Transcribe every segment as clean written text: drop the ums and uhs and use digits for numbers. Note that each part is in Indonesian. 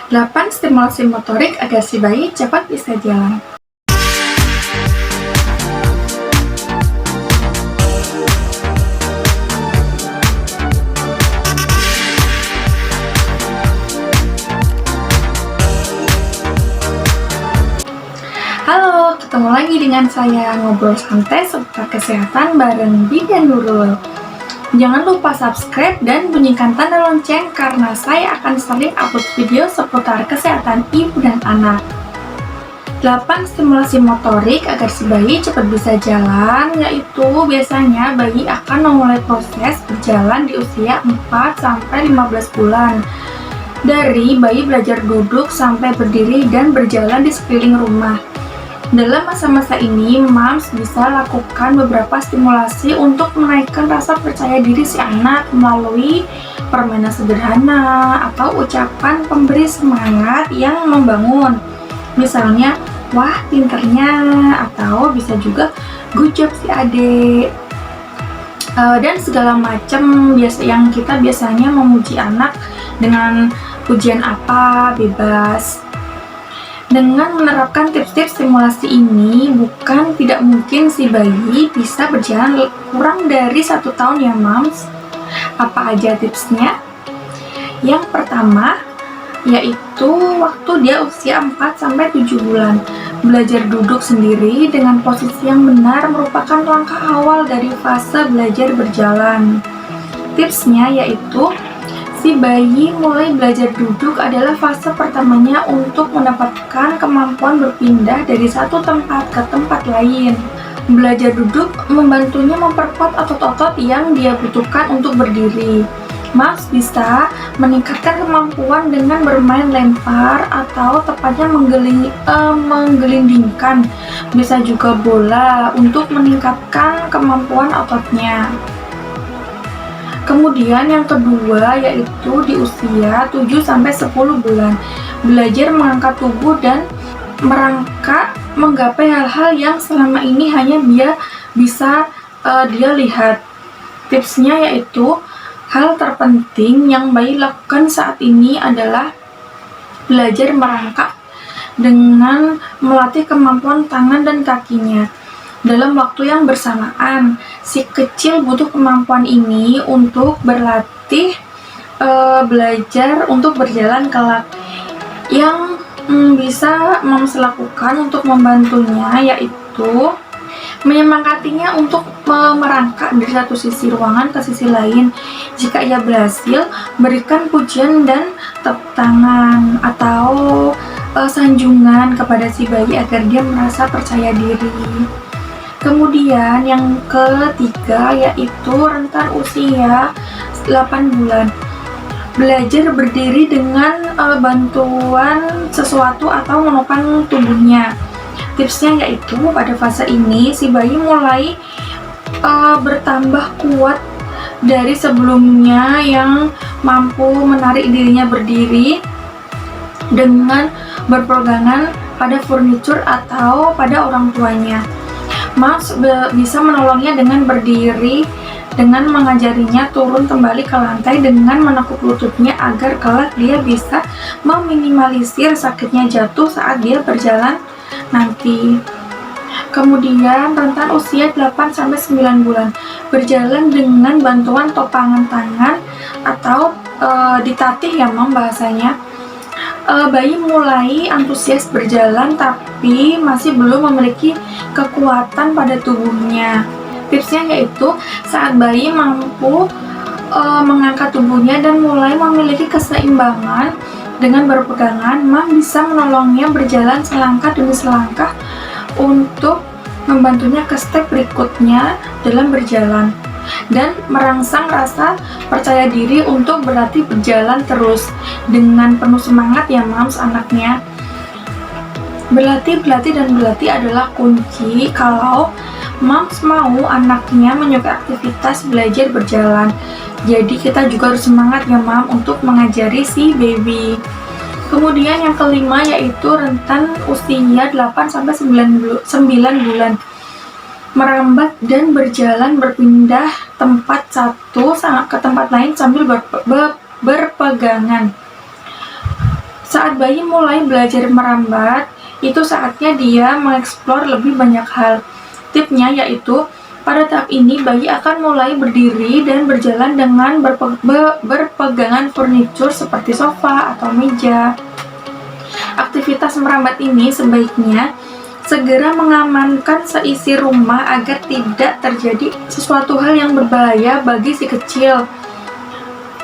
8 stimulasi motorik agar si bayi cepat bisa jalan. Halo, ketemu lagi dengan saya ngobrol santai seputar kesehatan bareng Bidan Nurul. Jangan lupa subscribe dan bunyikan tanda lonceng karena saya akan sering upload video seputar kesehatan ibu dan anak. 8 stimulasi motorik agar si bayi cepat bisa jalan, yaitu biasanya bayi akan memulai proses berjalan di usia 4-15 bulan. Dari bayi belajar duduk sampai berdiri dan berjalan di sekeliling rumah. Dalam masa-masa ini, moms bisa lakukan beberapa stimulasi untuk menaikkan rasa percaya diri si anak melalui permainan sederhana atau ucapan pemberi semangat yang membangun. Misalnya, wah pinternya, atau bisa juga good job si adik. Dan segala macam yang kita biasanya memuji anak dengan pujian apa, bebas. Dengan menerapkan tips-tips stimulasi ini, bukan tidak mungkin si bayi bisa berjalan kurang dari 1 tahun ya moms. Apa aja tipsnya? Yang pertama, yaitu waktu dia usia 4-7 bulan. Belajar duduk sendiri dengan posisi yang benar merupakan langkah awal dari fase belajar berjalan. Tipsnya yaitu, si bayi mulai belajar duduk adalah fase pertamanya untuk mendapatkan kemampuan berpindah dari satu tempat ke tempat lain. Belajar duduk membantunya memperkuat otot-otot yang dia butuhkan untuk berdiri. Moms bisa meningkatkan kemampuan dengan bermain lempar atau tepatnya menggelindingkan. Bisa juga bola untuk meningkatkan kemampuan ototnya. Kemudian yang kedua yaitu di usia 7-10 bulan. Belajar mengangkat tubuh dan merangkak menggapai hal-hal yang selama ini hanya dia bisa dia lihat. Tipsnya yaitu, hal terpenting yang bayi lakukan saat ini adalah belajar merangkak dengan melatih kemampuan tangan dan kakinya. Dalam waktu yang bersamaan, si kecil butuh kemampuan ini untuk berlatih belajar untuk berjalan kelak. Yang bisa moms lakukan untuk membantunya yaitu menyemangatinya untuk merangkak dari satu sisi ruangan ke sisi lain. Jika ia berhasil, berikan pujian dan tepuk tangan atau sanjungan kepada si bayi agar dia merasa percaya diri. Kemudian yang ketiga yaitu rentan usia 8 bulan. Belajar berdiri dengan bantuan sesuatu atau menopang tubuhnya. Tipsnya yaitu pada fase ini si bayi mulai bertambah kuat dari sebelumnya yang mampu menarik dirinya berdiri dengan berpegangan pada furnitur atau pada orang tuanya. Moms bisa menolongnya dengan berdiri, dengan mengajarinya turun kembali ke lantai dengan menekuk lututnya agar kelak dia bisa meminimalisir sakitnya jatuh saat dia berjalan nanti. Kemudian rentan usia 8-9 bulan. Berjalan dengan bantuan topangan tangan atau ditatih ya mom bahasanya. Bayi mulai antusias berjalan tapi masih belum memiliki kekuatan pada tubuhnya. Tipsnya yaitu, saat bayi mampu mengangkat tubuhnya dan mulai memiliki keseimbangan dengan berpegangan, mom bisa menolongnya berjalan selangkah demi selangkah untuk membantunya ke step berikutnya dalam berjalan dan merangsang rasa percaya diri untuk berlatih berjalan terus dengan penuh semangat ya moms anaknya. Berlatih adalah kunci kalau moms mau anaknya menyukai aktivitas belajar berjalan. Jadi kita juga harus semangat ya mom untuk mengajari si baby. Kemudian yang kelima yaitu rentan usia 8-9 bulan. Merambat dan berjalan berpindah tempat satu ke tempat lain sambil berpegangan. Saat bayi mulai belajar merambat, itu saatnya dia mengeksplor lebih banyak hal. Tipsnya yaitu, pada tahap ini bayi akan mulai berdiri dan berjalan dengan berpegangan furnitur seperti sofa atau meja. Aktivitas merambat ini sebaiknya segera mengamankan seisi rumah agar tidak terjadi sesuatu hal yang berbahaya bagi si kecil.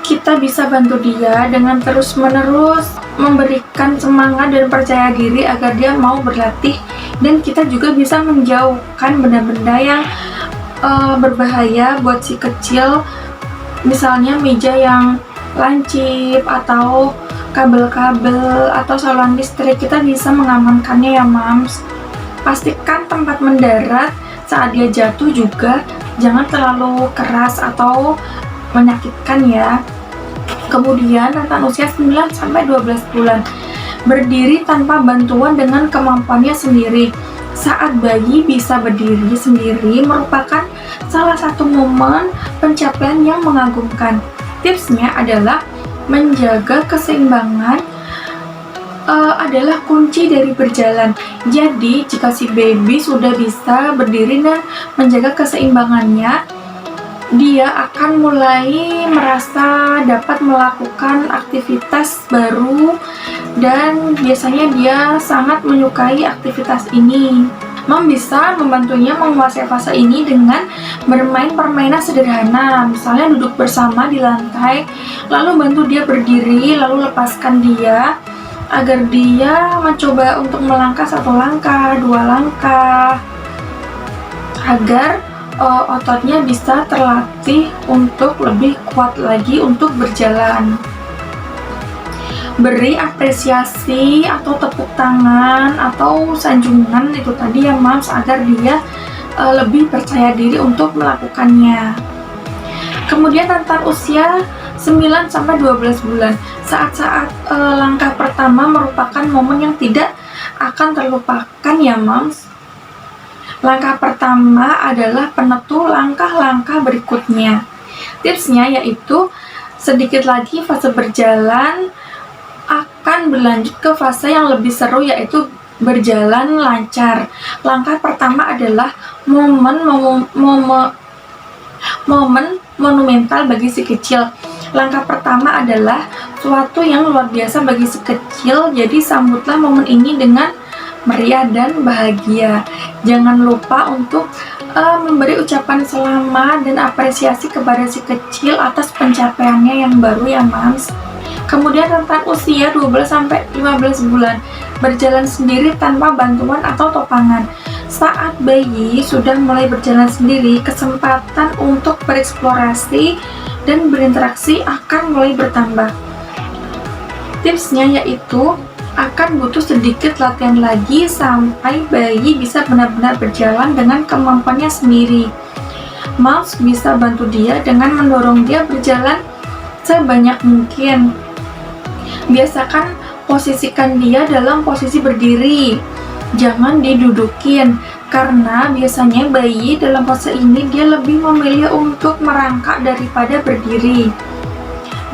Kita bisa bantu dia dengan terus-menerus memberikan semangat dan percaya diri agar dia mau berlatih, dan kita juga bisa menjauhkan benda-benda yang berbahaya buat si kecil, misalnya meja yang lancip atau kabel-kabel atau saluran listrik. Kita bisa mengamankannya ya Mams. Pastikan tempat mendarat saat dia jatuh juga jangan terlalu keras atau menyakitkan ya. Kemudian rentan usia 9-12 bulan. Berdiri tanpa bantuan dengan kemampuannya sendiri. Saat bayi bisa berdiri sendiri merupakan salah satu momen pencapaian yang mengagumkan. Tipsnya adalah menjaga keseimbangan adalah kunci dari berjalan. Jadi jika si baby sudah bisa berdiri dan menjaga keseimbangannya, dia akan mulai merasa dapat melakukan aktivitas baru, dan biasanya dia sangat menyukai aktivitas ini. Mom bisa membantunya menguasai fase ini dengan bermain permainan sederhana, misalnya duduk bersama di lantai, lalu bantu dia berdiri, lalu lepaskan dia agar dia mencoba untuk melangkah 1 langkah, 2 langkah, agar ototnya bisa terlatih untuk lebih kuat lagi untuk berjalan. Beri apresiasi atau tepuk tangan atau sanjungan itu tadi ya Mams, agar dia lebih percaya diri untuk melakukannya. Kemudian rentan usia 9-12 bulan. Saat-saat langkah pertama merupakan momen yang tidak akan terlupakan ya Mams. Langkah pertama adalah penentu langkah-langkah berikutnya. Tipsnya yaitu, sedikit lagi fase berjalan akan berlanjut ke fase yang lebih seru, yaitu berjalan lancar. Langkah pertama adalah momen monumental bagi si kecil. Langkah pertama adalah suatu yang luar biasa bagi si kecil, jadi sambutlah momen ini dengan meriah dan bahagia. Jangan lupa untuk memberi ucapan selamat dan apresiasi kepada si kecil atas pencapaiannya yang baru ya Mams. Kemudian rentan usia 12-15 bulan. Berjalan sendiri tanpa bantuan atau topangan. Saat bayi sudah mulai berjalan sendiri, kesempatan untuk bereksplorasi dan berinteraksi akan mulai bertambah. Tipsnya yaitu, akan butuh sedikit latihan lagi sampai bayi bisa benar-benar berjalan dengan kemampuannya sendiri. Moms bisa bantu dia dengan mendorong dia berjalan sebanyak mungkin. Biasakan posisikan dia dalam posisi berdiri, jangan didudukin, karena biasanya bayi dalam fase ini dia lebih memilih untuk merangkak daripada berdiri.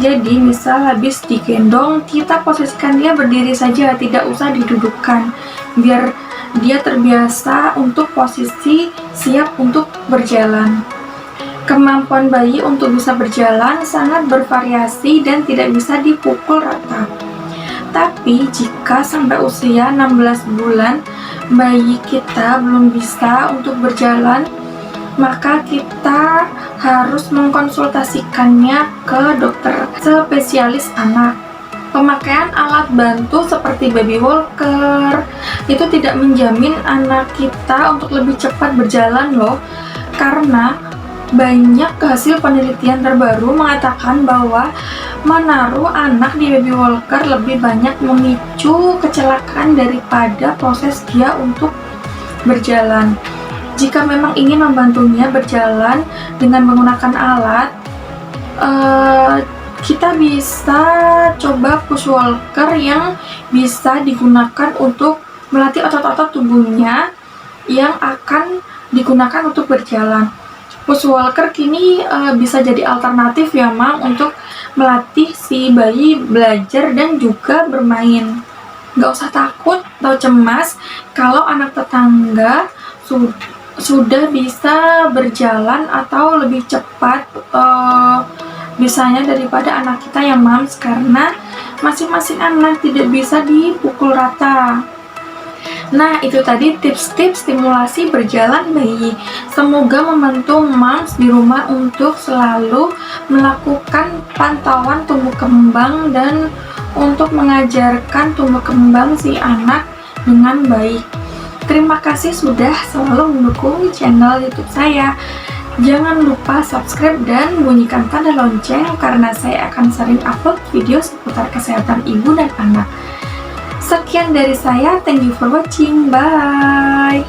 Jadi misal habis digendong, kita posisikan dia berdiri saja, tidak usah didudukkan, biar dia terbiasa untuk posisi siap untuk berjalan. Kemampuan bayi untuk bisa berjalan sangat bervariasi dan tidak bisa dipukul rata. Tapi jika sampai usia 16 bulan bayi kita belum bisa untuk berjalan, maka kita harus mengkonsultasikannya ke dokter spesialis anak. Pemakaian alat bantu seperti baby walker itu tidak menjamin anak kita untuk lebih cepat berjalan loh, karena banyak hasil penelitian terbaru mengatakan bahwa menaruh anak di baby walker lebih banyak memicu kecelakaan daripada proses dia untuk berjalan. Jika memang ingin membantunya berjalan dengan menggunakan alat, kita bisa coba push walker yang bisa digunakan untuk melatih otot-otot tubuhnya yang akan digunakan untuk berjalan. Push walker kini bisa jadi alternatif ya Mam untuk melatih si bayi belajar dan juga bermain. Nggak usah takut atau cemas kalau anak tetangga sudah bisa berjalan atau lebih cepat bisanya daripada anak kita ya Mams, karena masing-masing anak tidak bisa dipukul rata. Nah, itu tadi tips-tips stimulasi berjalan bayi. Semoga membantu Moms di rumah untuk selalu melakukan pantauan tumbuh kembang dan untuk mengajarkan tumbuh kembang si anak dengan baik. Terima kasih sudah selalu mendukung channel YouTube saya. Jangan lupa subscribe dan bunyikan tanda lonceng karena saya akan sering upload video seputar kesehatan ibu dan anak. Sekian dari saya, thank you for watching, bye!